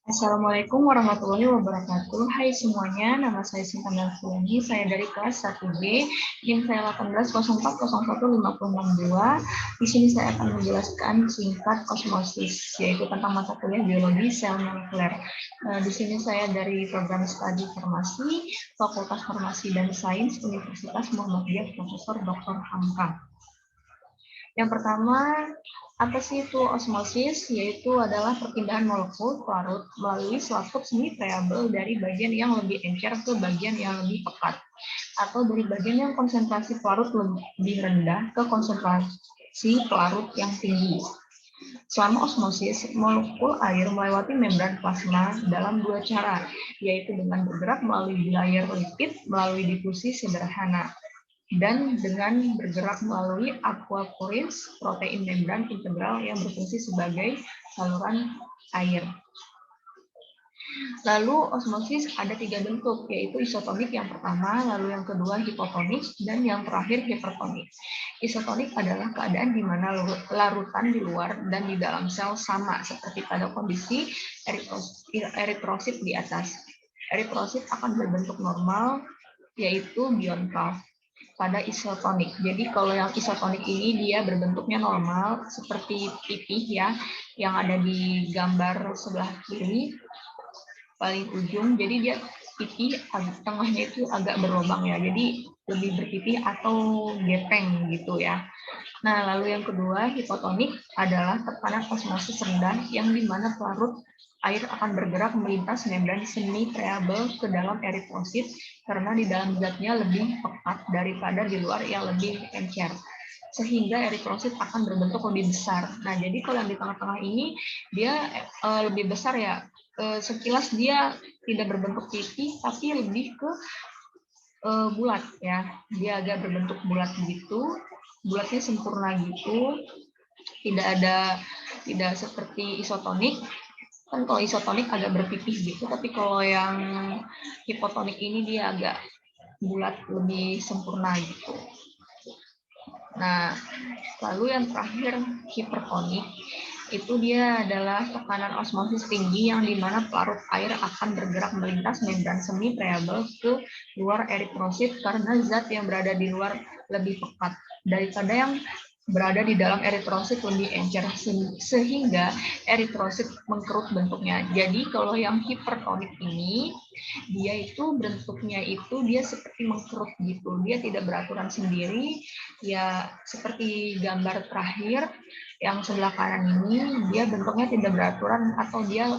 Assalamualaikum warahmatullahi wabarakatuh. Hai semuanya, nama saya Sinta Melfiani. Saya dari kelas 1B, NIM saya 1804015662. Di sini saya akan menjelaskan singkat osmosis, yaitu tentang mata kuliah biologi sel molekuler. Di sini saya dari program studi farmasi, Fakultas Farmasi dan Sains Universitas Muhammadiyah Profesor Dr. Hamka. Yang pertama, apa sih itu osmosis? Yaitu adalah perpindahan molekul pelarut melalui suatu semi variabel dari bagian yang lebih encer ke bagian yang lebih pekat, atau dari bagian yang konsentrasi pelarut lebih rendah ke konsentrasi pelarut yang tinggi. Selama osmosis, molekul air melewati membran plasma dalam dua cara, yaitu dengan bergerak melalui layer lipid melalui difusi sederhana, dan dengan bergerak melalui aquaporins, protein membran integral yang berfungsi sebagai saluran air. Lalu osmosis ada 3 bentuk, yaitu isotonik yang pertama, lalu yang kedua hipotonik, dan yang terakhir hipertonik. Isotonik adalah keadaan di mana larutan di luar dan di dalam sel sama, seperti pada kondisi eritrosit di atas. Eritrosit akan berbentuk normal, yaitu bionkal pada isotonik. Jadi kalau yang isotonik ini dia berbentuknya normal seperti pipih ya, yang ada di gambar sebelah kiri paling ujung. Jadi dia pipih, tengahnya itu agak berlubang ya. Jadi lebih berpipih atau gepeng gitu ya. Nah, lalu yang kedua, hipotonik adalah tekanan osmosis rendah yang dimana pelarut air akan bergerak melintas membran semi variabel ke dalam eritrosit karena di dalam zatnya lebih pekat daripada di luar yang lebih encer, sehingga eritrosit akan berbentuk lebih besar. Nah, jadi kalau yang di tengah-tengah ini dia lebih besar ya. Sekilas dia tidak berbentuk pipih tapi lebih ke bulat ya. Dia agak berbentuk bulat gitu, bulatnya sempurna gitu. Tidak seperti isotonik. Kan kalau isotonik agak berpipih gitu, tapi kalau yang hipotonik ini dia agak bulat, lebih sempurna gitu. Nah, lalu yang terakhir hipertonik, itu dia adalah tekanan osmosis tinggi yang dimana pelarut air akan bergerak melintas membran semi variabel ke luar eritrosit karena zat yang berada di luar lebih pekat daripada yang berada di dalam eritrosit lebih encer, sehingga eritrosit mengkerut bentuknya. Jadi kalau yang hipertonik ini dia itu bentuknya itu dia seperti mengkerut gitu, dia tidak beraturan sendiri ya, seperti gambar terakhir yang sebelah kanan ini dia bentuknya tidak beraturan atau dia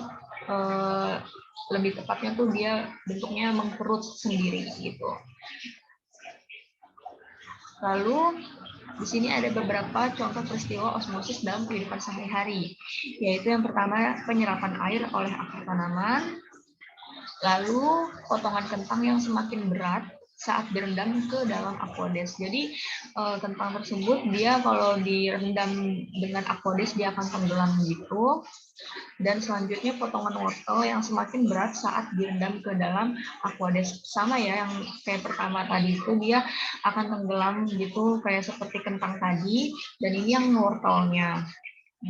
lebih tepatnya tuh dia bentuknya mengkerut sendiri gitu. Lalu di sini ada beberapa contoh peristiwa osmosis dalam kehidupan sehari-hari, yaitu yang pertama penyerapan air oleh akar tanaman, lalu potongan kentang yang semakin berat saat direndam ke dalam aqueous. Jadi kentang tersebut dia kalau direndam dengan aqueous dia akan tenggelam gitu. Dan selanjutnya potongan wortel yang semakin berat saat direndam ke dalam aqueous. Sama ya yang kayak pertama tadi itu dia akan tenggelam gitu kayak seperti kentang tadi. Dan ini yang wortelnya.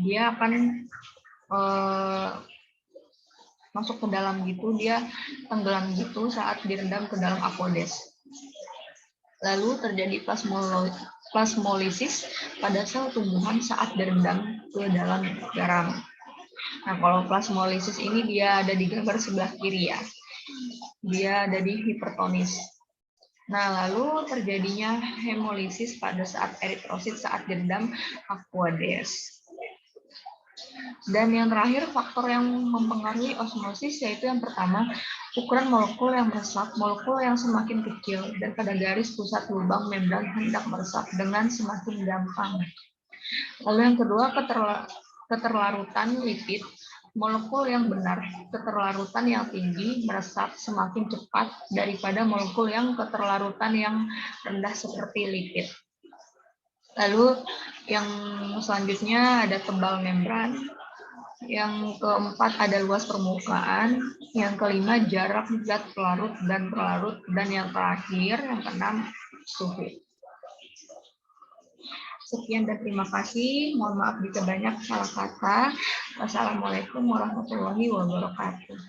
Dia akan masuk ke dalam gitu, dia tenggelam gitu saat direndam ke dalam aqueous. Lalu terjadi plasmolisis pada sel tumbuhan saat direndam ke dalam garam. Nah, kalau plasmolisis ini dia ada di gambar sebelah kiri ya. Dia ada di hipertonis. Nah, lalu terjadinya hemolisis pada saat eritrosit saat direndam aqueous. Dan yang terakhir, faktor yang mempengaruhi osmosis yaitu yang pertama, ukuran molekul yang meresap, molekul yang semakin kecil dan pada garis pusat lubang membran hendak meresap dengan semakin gampang. Lalu yang kedua, keterlarutan lipid, molekul yang benar, keterlarutan yang tinggi meresap semakin cepat daripada molekul yang keterlarutan yang rendah seperti lipid. Lalu yang selanjutnya ada tebal membran, yang keempat ada luas permukaan, yang kelima jarak zat pelarut dan pelarut, dan yang terakhir yang keenam suhu. Sekian dan terima kasih. Mohon maaf jika banyak salah kata. Wassalamualaikum warahmatullahi wabarakatuh.